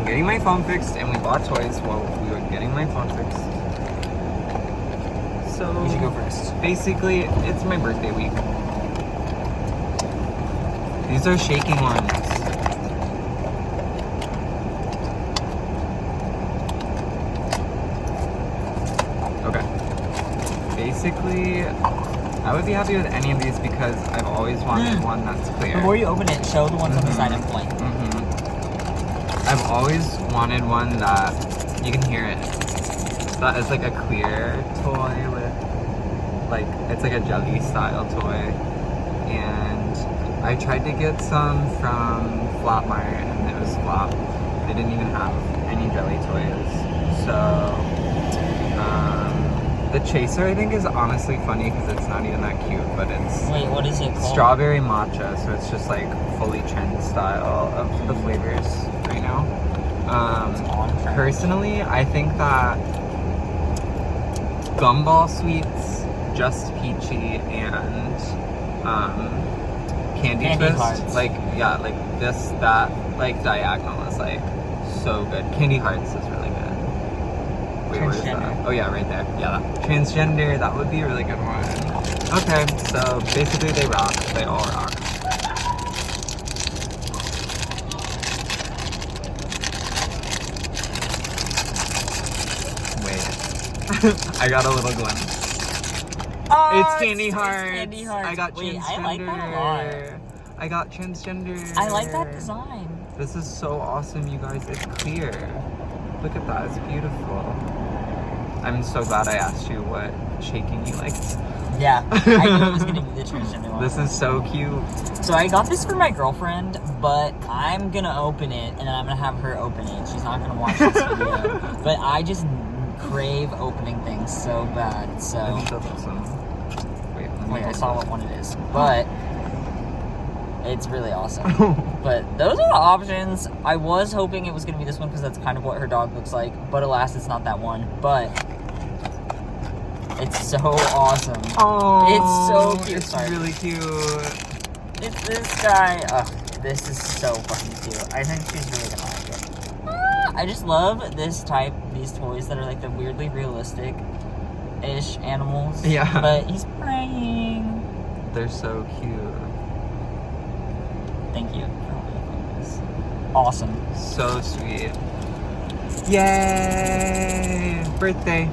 I'm getting my phone fixed, and we bought toys while we were getting my phone fixed. So You should go first. basically, it's my birthday week. These are shaking ones. Okay. Basically, I would be happy with any of these because I've always wanted one that's clear. Before you open it, show the ones on the side and point. I've always wanted one that you can hear it. That is like a clear toy with, like, it's like a jelly style toy. And I tried to get some from Flopmart and it was flop. They didn't even have any jelly toys. So, the chaser I think is honestly funny because it's not even that cute, but it's Wait, what is it called? strawberry matcha, so it's just like fully trend style of the flavors right now. Personally, I think that Gumball Sweets, Just Peachy, and Candy Twist, Hearts. like that diagonal is like so good. Candy Hearts is really good. Wait, where is that? Oh yeah, right there. Yeah, that. Transgender, that would be a really good one. Okay, so basically they rock. They all rock. Wait. I got a little glimpse. Oh, It's Candy Hearts. Candy Hearts. I got Wait, transgender. I like that a lot. I got transgender. I like that design. This is so awesome, you guys. It's clear. Look at that. It's beautiful. I'm so glad I asked you what shaking you like. Yeah, I knew it was going to be the transgender one. This is so cute. So I got this for my girlfriend, but I'm going to open it, and then I'm going to have her open it. She's not going to watch this video. But I just crave opening things so bad, I so... think that's awesome. Wait, I saw what one it is. But... it's really awesome. But those are the options. I was hoping it was going to be this one because that's kind of what her dog looks like. But alas, it's not that one. But it's so awesome. Oh, It's so cute. It's Sorry. really cute. It's this guy. Ugh, this is so fucking cute. I think she's really going to like it. I just love these toys that are like the weirdly realistic-ish animals. Yeah. But he's praying. They're so cute. Thank you for helping me this. Awesome. So sweet. Yay! Birthday.